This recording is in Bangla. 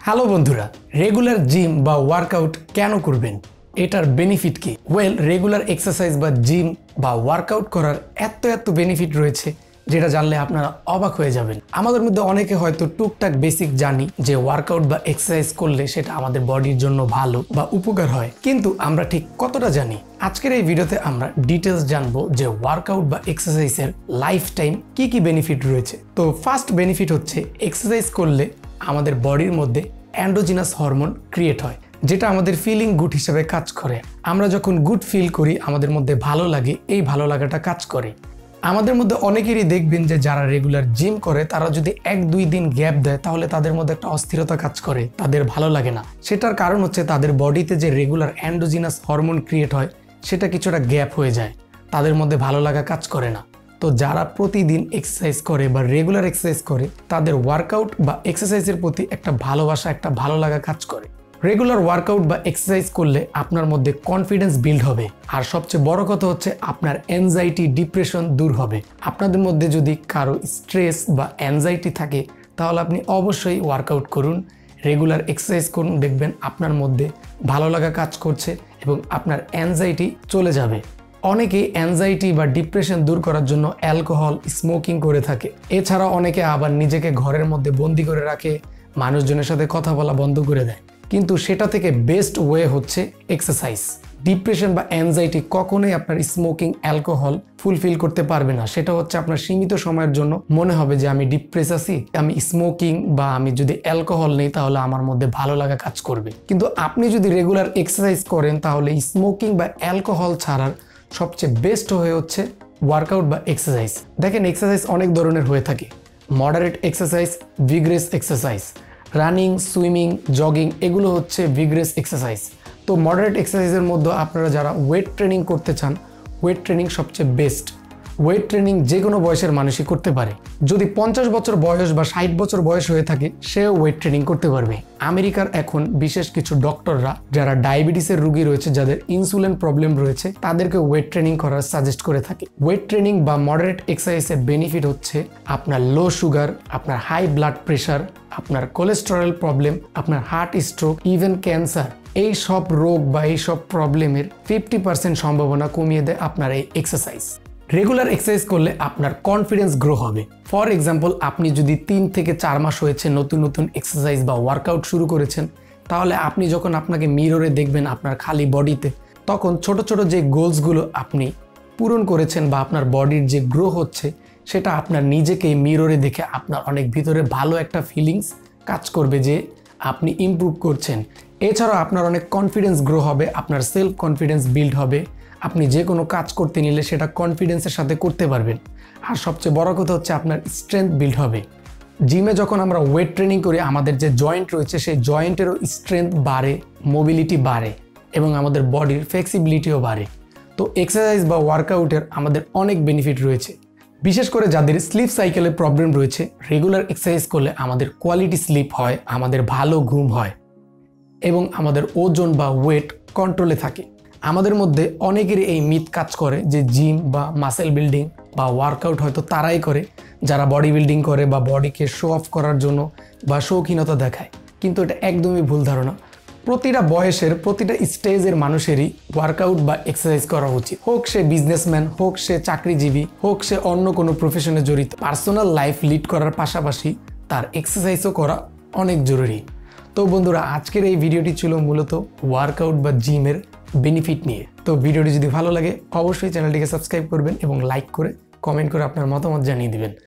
হ্যালো বন্ধুরা, রেগুলার জিম বা ওয়ার্কআউট কেন করবেন, এটার বেনিফিট কি? রেগুলার এক্সারসাইজ বা জিম বা ওয়ার্কআউট করার এত বেনিফিট রয়েছে যেটা জানলে আপনারা অবাক হয়ে যাবেন। আমাদের মধ্যে অনেকে হয়তো টুকটাক বেসিক জানি যে ওয়ার্কআউট বা এক্সারসাইজ করলে সেটা আমাদের বডির জন্য ভালো বা উপকার হয়, কিন্তু আমরা ঠিক কতটা জানি? আজকের এই ভিডিওতে আমরা ডিটেলস জানবো যে ওয়ার্কআউট বা এক্সারসাইজের লাইফ টাইম কি বেনিফিট রয়েছে। তো ফার্স্ট বেনিফিট হচ্ছে, এক্সারসাইজ করলে আমাদের বডির মধ্যে অ্যান্ডোজিনাস হরমোন ক্রিয়েট হয়, যেটা আমাদের ফিলিং গুড হিসেবে কাজ করে। আমরা যখন গুড ফিল করি, আমাদের মধ্যে ভালো লাগে, এই ভালো লাগাটা কাজ করে। আমাদের মধ্যে অনেকেরই দেখবেন যে যারা রেগুলার জিম করে তারা যদি 1-2 দিন গ্যাপ দেয় তাহলে তাদের মধ্যে একটা অস্থিরতা কাজ করে, তাদের ভালো লাগে না। সেটার কারণ হচ্ছে তাদের বডিতে যে রেগুলার অ্যান্ডোজিনাস হরমোন ক্রিয়েট হয় সেটা কিছুটা গ্যাপ হয়ে যায়, তাদের মধ্যে ভালো লাগা কাজ করে না। তো যারা প্রতিদিন এক্সারসাইজ করে বা রেগুলার এক্সারসাইজ করে তাদের ওয়ার্কআউট বা এক্সারসাইজের প্রতি একটা ভালোবাসা, একটা ভালো লাগা কাজ করে। রেগুলার ওয়ার্কআউট বা এক্সারসাইজ করলে আপনার মধ্যে কনফিডেন্স বিল্ড হবে, আর সবচেয়ে বড় কথা হচ্ছে আপনার অ্যাংজাইটি, ডিপ্রেশন দূর হবে। আপনাদের মধ্যে যদি কারো স্ট্রেস বা অ্যাংজাইটি থাকে তাহলে আপনি অবশ্যই ওয়ার্কআউট করুন, রেগুলার এক্সারসাইজ করুন, দেখবেন আপনার মধ্যে ভালো লাগা কাজ করছে এবং আপনার অ্যাংজাইটি চলে যাবে। অনেকে অ্যাংজাইটি বা ডিপ্রেশন দূর করার জন্য অ্যালকোহল, স্মোকিং করে থাকে। এছাড়া অনেকে আবার নিজেকে ঘরের মধ্যে বন্দি করে রাখে, মানুষজনের সাথে কথা বলা বন্ধ করে দেয়। কিন্তু সেটা থেকে বেস্ট ওয়ে হচ্ছে এক্সারসাইজ। ডিপ্রেশন বা অ্যাংজাইটি কখনোই আপনার স্মোকিং, অ্যালকোহল ফুলফিল করতে পারবে না। সেটা হচ্ছে আপনার সীমিত সময়ের জন্য মনে হবে যে আমি ডিপ্রেস আছি, আমি স্মোকিং বা আমি যদি অ্যালকোহল নেই তাহলে আমার মধ্যে ভালো লাগা কাজ করবে। কিন্তু আপনি যদি রেগুলার এক্সারসাইজ করেন তাহলে স্মোকিং বা অ্যালকোহল ছাড়ার সবচেয়ে বেস্ট হয়ে হচ্ছে ওয়ার্কআউট বা এক্সারসাইজ। দেখেন, এক্সারসাইজ অনেক ধরনের হয়ে থাকে। Moderate exercise, vigorous exercise, running, swimming, jogging, এগুলো হচ্ছে ভিগ্রেস এক্সারসাইজ। তো মডারেট এক্সারসাইজের মধ্যে আপনারা যারা ওয়েট ট্রেনিং করতে চান, ওয়েট ট্রেনিং সবচেয়ে বেস্ট। ওয়েট ট্রেনিং যে কোনো বয়সের মানুষই করতে পারে। যদি 50 বছর বয়স বা 60 বছর বয়স হয়ে থাকে সেও ওয়েট ট্রেনিং করতে পারবে। আমেরিকার এখন বিশেষ কিছু ডক্টররা যারা ডায়াবেটিসের রোগী রয়েছে, যাদের ইনসুলিন প্রবলেম রয়েছে, তাদেরকে ওয়েট ট্রেনিং করার সাজেস্ট করে থাকে। ওয়েট ট্রেনিং বা মডারেট এক্সারসাইজের বেনিফিট হচ্ছে আপনার লো সুগার, আপনার হাই ব্লাড প্রেশার, আপনার কোলেস্টেরল প্রবলেম, আপনার হার্ট স্ট্রোক, ইভেন ক্যান্সার, এই সব রোগ বা এই সব প্রবলেমের 50% সম্ভাবনা কমিয়ে দেয় আপনার এই এক্সারসাইজ। রেগুলার এক্সারসাইজ করলে আপনার কনফিডেন্স গ্রো হবে। ফর এক্সাম্পল, আপনি যদি 3 থেকে 4 মাস হয়েছে নতুন এক্সারসাইজ বা ওয়ার্কআউট শুরু করেছেন, তাহলে আপনি যখন আপনাকে মিররে দেখবেন আপনার খালি বডিতে, তখন ছোট যে গোলসগুলো আপনি পূরণ করেছেন বা আপনার বডির যে গ্রো হচ্ছে সেটা আপনার নিজেকে মিররে দেখে আপনার অনেক ভিতরে ভালো একটা ফিলিংস কাজ করবে যে আপনি ইমপ্রুভ করছেন। এছাড়াও আপনার অনেক কনফিডেন্স গ্রো হবে, আপনার সেলফ কনফিডেন্স বিল্ড হবে। আপনি যে কোনো কাজ করতে নিলে সেটা কনফিডেন্সের সাথে করতে পারবেন। আর সবচেয়ে বড় কথা হচ্ছে আপনার স্ট্রেংথ বিল্ড হবে। জিমে যখন আমরা ওয়েট ট্রেনিং করি আমাদের যে জয়েন্ট রয়েছে সেই জয়েন্টেরও স্ট্রেংথ বাড়ে, মোবিলিটি বাড়ে এবং আমাদের বডির ফ্লেক্সিবিলিটিও বাড়ে। তো এক্সারসাইজ বা ওয়ার্কআউটের আমাদের অনেক বেনিফিট রয়েছে। বিশেষ করে যাদের স্লিপ সাইকেলের প্রবলেম রয়েছে, রেগুলার এক্সারসাইজ করলে আমাদের কোয়ালিটি স্লিপ হয়, আমাদের ভালো ঘুম হয় এবং আমাদের ওজন বা ওয়েট কন্ট্রোলে থাকে। আমাদের মধ্যে অনেকেরই এই মিথ কাজ করে যে জিম বা মাসেল বিল্ডিং বা ওয়ার্কআউট হয়তো তারাই করে যারা বডি বিল্ডিং করে বা বডিকে শো অফ করার জন্য বা শৌখিনতা দেখায়, কিন্তু এটা একদমই ভুল ধারণা। প্রতিটা বয়সের, প্রতিটা স্টেজের মানুষেরই ওয়ার্কআউট বা এক্সারসাইজ করা উচিত। হোক সে বিজনেসম্যান, হোক সে চাকরিজীবী, হোক সে অন্য কোনো প্রফেশনে জড়িত। পার্সোনাল লাইফ লিড করার পাশাপাশি তার এক্সারসাইজও করা অনেক জরুরি। তো বন্ধুরা, আজকের এই ভিডিওটি ছিল মূলত ওয়ার্কআউট বা জিমের বেনিফিট নিয়ে। তো ভিডিওটি যদি ভালো লাগে অবশ্যই চ্যানেলটিকে সাবস্ক্রাইব করবেন এবং লাইক করে কমেন্ট করে আপনার মতামত জানিয়ে দিবেন।